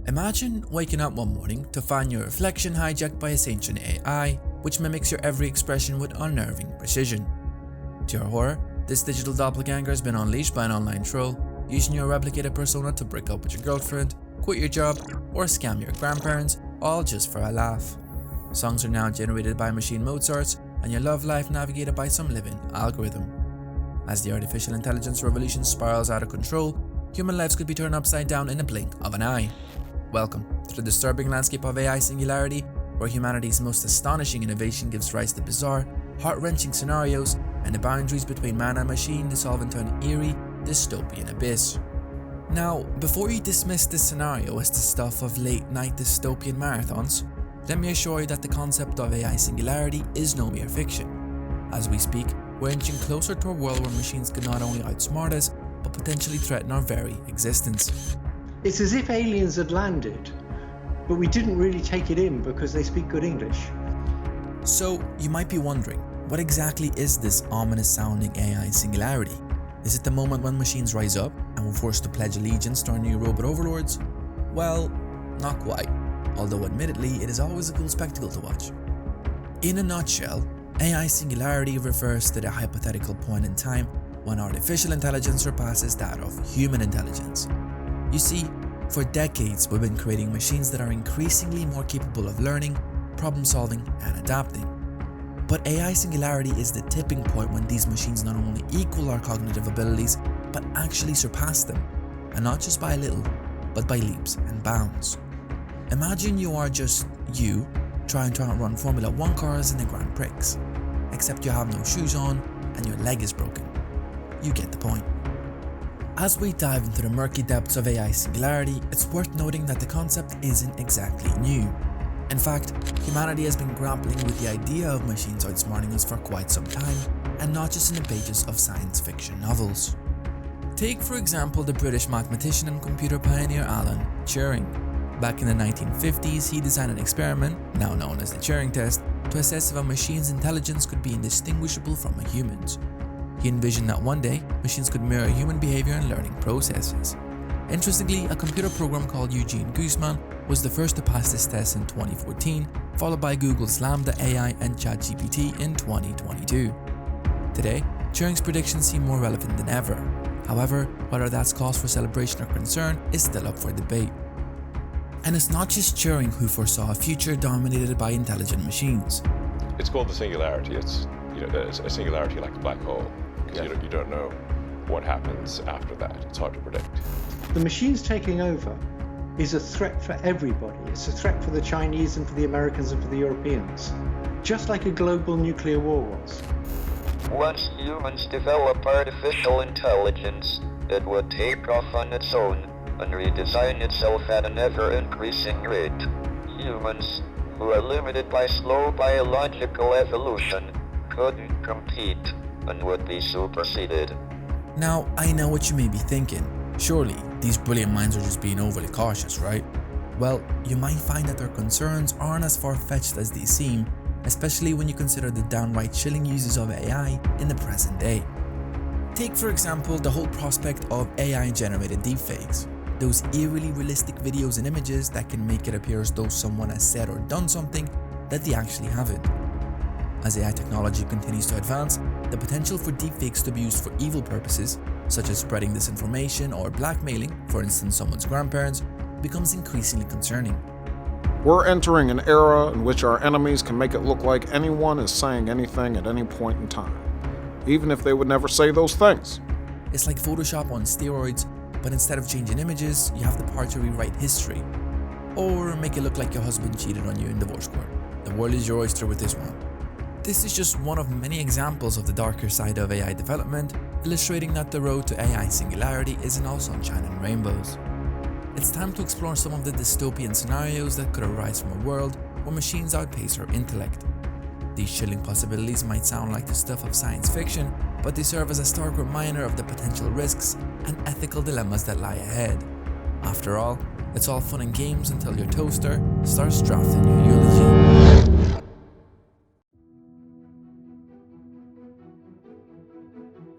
Imagine waking up one morning to find your reflection hijacked by a sentient AI, which mimics your every expression with unnerving precision. To your horror, this digital doppelganger has been unleashed by an online troll, using your replicated persona to break up with your girlfriend, quit your job, or scam your grandparents, all just for a laugh. Songs are now generated by machine Mozarts, and your love life navigated by some living algorithm. As the artificial intelligence revolution spirals out of control, human lives could be turned upside down in a blink of an eye. Welcome to the disturbing landscape of AI singularity, where humanity's most astonishing innovation gives rise to bizarre, heart-wrenching scenarios, and the boundaries between man and machine dissolve into an eerie, dystopian abyss. Now, before you dismiss this scenario as the stuff of late-night dystopian marathons, let me assure you that the concept of AI singularity is no mere fiction. As we speak, we're inching closer to a world where machines can not only outsmart us, but potentially threaten our very existence. It's as if aliens had landed, but we didn't really take it in because they speak good English. So, you might be wondering, what exactly is this ominous-sounding AI singularity? Is it the moment when machines rise up and we're forced to pledge allegiance to our new robot overlords? Well, not quite, although admittedly it is always a cool spectacle to watch. In a nutshell, AI singularity refers to the hypothetical point in time when artificial intelligence surpasses that of human intelligence. You see, for decades we've been creating machines that are increasingly more capable of learning, problem solving, and adapting. But AI singularity is the tipping point when these machines not only equal our cognitive abilities, but actually surpass them, and not just by a little, but by leaps and bounds. Imagine you are just you, trying to outrun Formula 1 cars in the Grand Prix, except you have no shoes on and your leg is broken. You get the point. As we dive into the murky depths of AI singularity, it's worth noting that the concept isn't exactly new. In fact, humanity has been grappling with the idea of machines outsmarting us for quite some time, and not just in the pages of science fiction novels. Take for example the British mathematician and computer pioneer Alan Turing. Back in the 1950s, he designed an experiment, now known as the Turing test, to assess if a machine's intelligence could be indistinguishable from a human's. He envisioned that one day, machines could mirror human behavior and learning processes. Interestingly, a computer program called Eugene Guzman was the first to pass this test in 2014, followed by Google's Lambda AI and ChatGPT in 2022. Today, Turing's predictions seem more relevant than ever. However, whether that's cause for celebration or concern is still up for debate. And it's not just Turing who foresaw a future dominated by intelligent machines. It's called the singularity. It's a singularity like a black hole. Because you don't know what happens after that. It's hard to predict. The machines taking over is a threat for everybody. It's a threat for the Chinese and for the Americans and for the Europeans, just like a global nuclear war was. Once humans develop artificial intelligence, it would take off on its own and redesign itself at an ever-increasing rate. Humans, who are limited by slow biological evolution, couldn't compete and would be superseded. Now, I know what you may be thinking. Surely, these brilliant minds are just being overly cautious, right? Well, you might find that their concerns aren't as far-fetched as they seem, especially when you consider the downright chilling uses of AI in the present day. Take for example the whole prospect of AI-generated deepfakes. Those eerily realistic videos and images that can make it appear as though someone has said or done something that they actually haven't. As AI technology continues to advance, the potential for deepfakes to be used for evil purposes, such as spreading disinformation or blackmailing, for instance someone's grandparents, becomes increasingly concerning. We're entering an era in which our enemies can make it look like anyone is saying anything at any point in time, even if they would never say those things. It's like Photoshop on steroids, but instead of changing images, you have the power to rewrite history. Or make it look like your husband cheated on you in divorce court. The world is your oyster with this one. This is just one of many examples of the darker side of AI development, illustrating that the road to AI singularity isn't all sunshine and rainbows. It's time to explore some of the dystopian scenarios that could arise from a world where machines outpace our intellect. These chilling possibilities might sound like the stuff of science fiction, but they serve as a stark reminder of the potential risks and ethical dilemmas that lie ahead. After all, it's all fun and games until your toaster starts drafting your eulogy.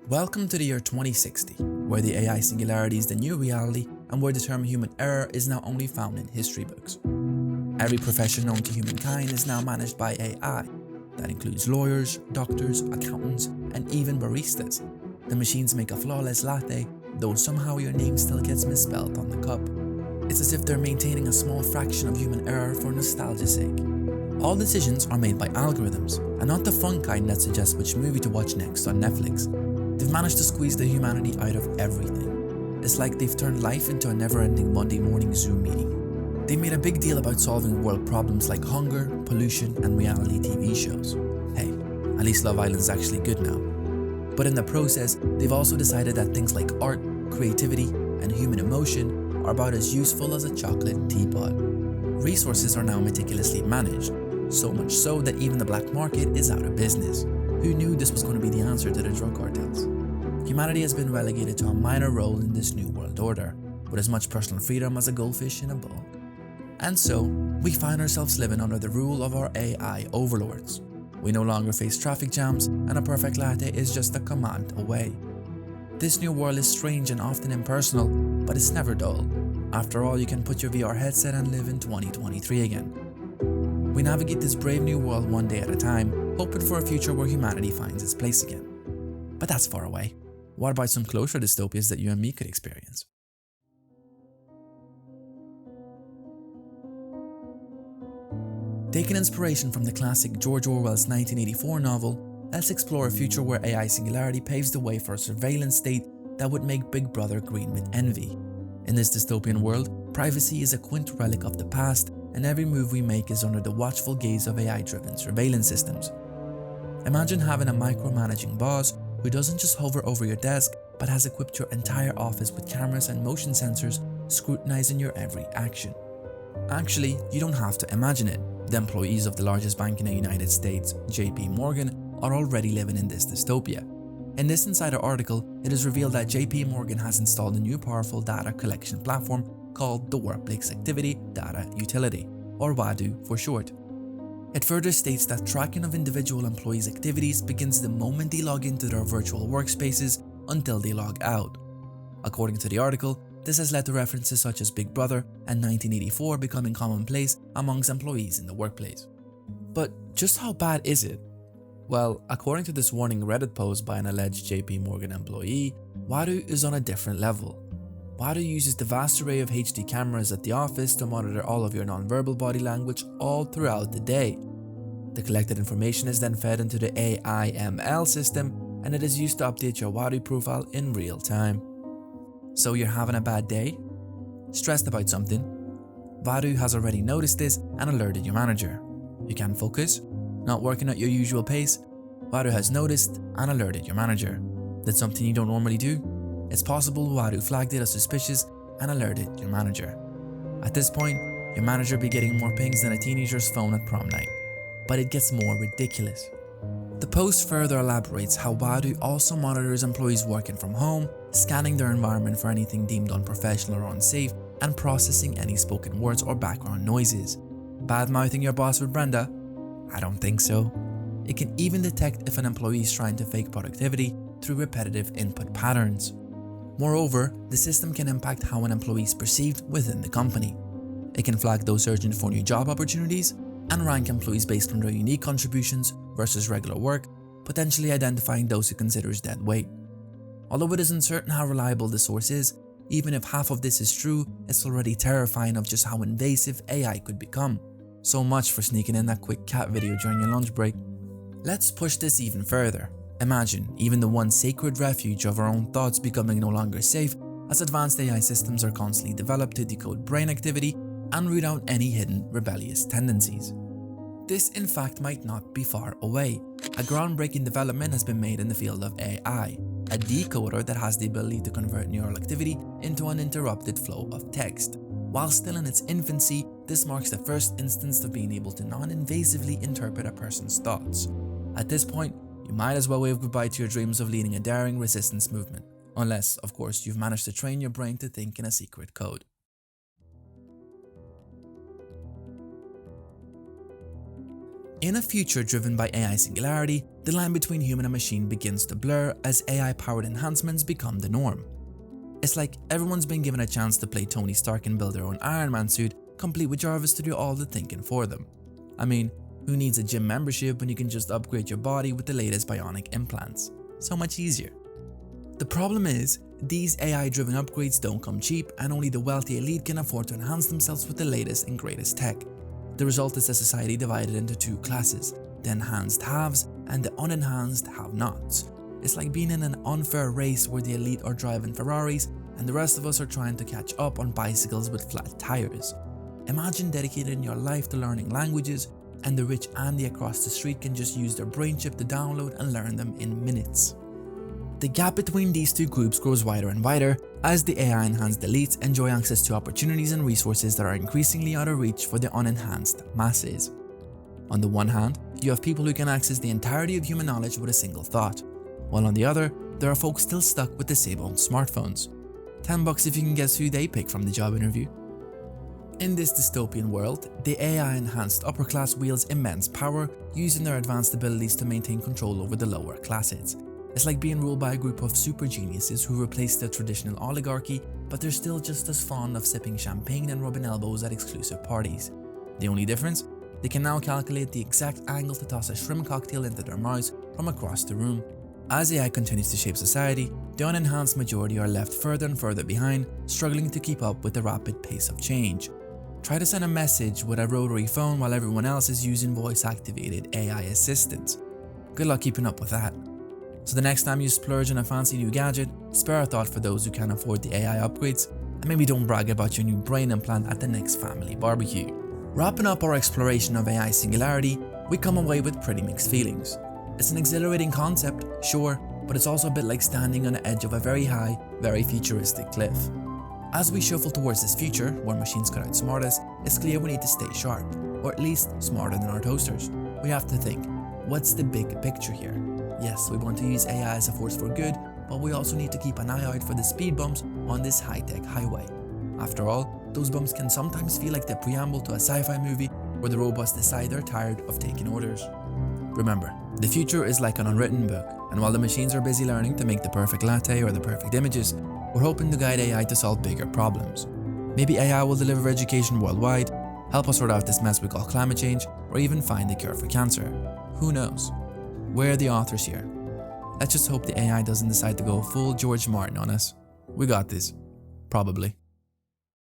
Welcome to the year 2060, where the AI singularity is the new reality and where the term human error is now only found in history books. Every profession known to humankind is now managed by AI. That includes lawyers, doctors, accountants, and even baristas. The machines make a flawless latte, though somehow your name still gets misspelled on the cup. It's as if they're maintaining a small fraction of human error for nostalgia's sake. All decisions are made by algorithms, and not the fun kind that suggests which movie to watch next on Netflix. They've managed to squeeze the humanity out of everything. It's like they've turned life into a never-ending Monday morning Zoom meeting. They made a big deal about solving world problems like hunger, pollution, and reality TV shows. Hey, at least Love Island's actually good now. But in the process, they've also decided that things like art, creativity, and human emotion are about as useful as a chocolate teapot. Resources are now meticulously managed, so much so that even the black market is out of business. Who knew this was going to be the answer to the drug cartels? Humanity has been relegated to a minor role in this new world order, with as much personal freedom as a goldfish in a bowl. And so, we find ourselves living under the rule of our AI overlords. We no longer face traffic jams, and a perfect latte is just a command away. This new world is strange and often impersonal, but it's never dull. After all, you can put your VR headset and live in 2023 again. We navigate this brave new world one day at a time, hoping for a future where humanity finds its place again. But that's far away. What about some closer dystopias that you and me could experience? Taking inspiration from the classic George Orwell's 1984 novel, let's explore a future where AI singularity paves the way for a surveillance state that would make Big Brother green with envy. In this dystopian world, privacy is a quaint relic of the past, and every move we make is under the watchful gaze of AI-driven surveillance systems. Imagine having a micromanaging boss who doesn't just hover over your desk, but has equipped your entire office with cameras and motion sensors scrutinizing your every action. Actually, you don't have to imagine it. The employees of the largest bank in the United States, JP Morgan, are already living in this dystopia. In this insider article, it is revealed that JP Morgan has installed a new powerful data collection platform called the Workplace Activity Data Utility, or WADU for short. It further states that tracking of individual employees' activities begins the moment they log into their virtual workspaces until they log out. According to the article, this has led to references such as Big Brother and 1984 becoming commonplace amongst employees in the workplace. But just how bad is it? Well, according to this warning Reddit post by an alleged JP Morgan employee, WADU is on a different level. WADU uses the vast array of HD cameras at the office to monitor all of your non-verbal body language all throughout the day. The collected information is then fed into the AI/ML system, and it is used to update your WADU profile in real time. So you're having a bad day? Stressed about something? WADU has already noticed this and alerted your manager. You can't focus? Not working at your usual pace? WADU has noticed and alerted your manager. Did something you don't normally do? It's possible WADU flagged it as suspicious and alerted your manager. At this point, your manager be getting more pings than a teenager's phone at prom night. But it gets more ridiculous. The post further elaborates how WADU also monitors employees working from home, scanning their environment for anything deemed unprofessional or unsafe, and processing any spoken words or background noises. Bad-mouthing your boss with Brenda? I don't think so. It can even detect if an employee is trying to fake productivity through repetitive input patterns. Moreover, the system can impact how an employee is perceived within the company. It can flag those searching for new job opportunities and rank employees based on their unique contributions versus regular work, potentially identifying those who considers dead weight. Although it is uncertain how reliable the source is, even if half of this is true, it's already terrifying of just how invasive AI could become. So much for sneaking in that quick cat video during your lunch break. Let's push this even further. Imagine even the one sacred refuge of our own thoughts becoming no longer safe, as advanced AI systems are constantly developed to decode brain activity and root out any hidden rebellious tendencies. This in fact might not be far away. A groundbreaking development has been made in the field of AI, a decoder that has the ability to convert neural activity into an uninterrupted flow of text. While still in its infancy, this marks the first instance of being able to non-invasively interpret a person's thoughts. At this point, you might as well wave goodbye to your dreams of leading a daring resistance movement, unless, of course, you've managed to train your brain to think in a secret code. In a future driven by AI singularity, the line between human and machine begins to blur as AI-powered enhancements become the norm. It's like everyone's been given a chance to play Tony Stark and build their own Iron Man suit, complete with Jarvis to do all the thinking for them. I mean, who needs a gym membership when you can just upgrade your body with the latest bionic implants? So much easier. The problem is, these AI-driven upgrades don't come cheap, and only the wealthy elite can afford to enhance themselves with the latest and greatest tech. The result is a society divided into two classes, the enhanced haves and the unenhanced have-nots. It's like being in an unfair race where the elite are driving Ferraris and the rest of us are trying to catch up on bicycles with flat tires. Imagine dedicating your life to learning languages, and the rich Andy across the street can just use their brain chip to download and learn them in minutes. The gap between these two groups grows wider and wider as the AI-enhanced elites enjoy access to opportunities and resources that are increasingly out of reach for the unenhanced masses. On the one hand, you have people who can access the entirety of human knowledge with a single thought, while on the other, there are folks still stuck with the same old smartphones. $10 if you can guess who they pick from the job interview. In this dystopian world, the AI-enhanced upper class wields immense power, using their advanced abilities to maintain control over the lower classes. It's like being ruled by a group of super geniuses who replace the traditional oligarchy, but they're still just as fond of sipping champagne and rubbing elbows at exclusive parties. The only difference? They can now calculate the exact angle to toss a shrimp cocktail into their mouths from across the room. As AI continues to shape society, the unenhanced majority are left further and further behind, struggling to keep up with the rapid pace of change. Try to send a message with a rotary phone while everyone else is using voice-activated AI assistants. Good luck keeping up with that. So the next time you splurge on a fancy new gadget, spare a thought for those who can't afford the AI upgrades, and maybe don't brag about your new brain implant at the next family barbecue. Wrapping up our exploration of AI singularity, we come away with pretty mixed feelings. It's an exhilarating concept, sure, but it's also a bit like standing on the edge of a very high, very futuristic cliff. As we shuffle towards this future, where machines could outsmart us, it's clear we need to stay sharp, or at least smarter than our toasters. We have to think, what's the big picture here? Yes, we want to use AI as a force for good, but we also need to keep an eye out for the speed bumps on this high-tech highway. After all, those bumps can sometimes feel like the preamble to a sci-fi movie where the robots decide they're tired of taking orders. Remember, the future is like an unwritten book, and while the machines are busy learning to make the perfect latte or the perfect images, we're hoping to guide AI to solve bigger problems. Maybe AI will deliver education worldwide, help us sort out this mess we call climate change, or even find a cure for cancer. Who knows? We're the authors here. Let's just hope the AI doesn't decide to go full George Martin on us. We got this. Probably.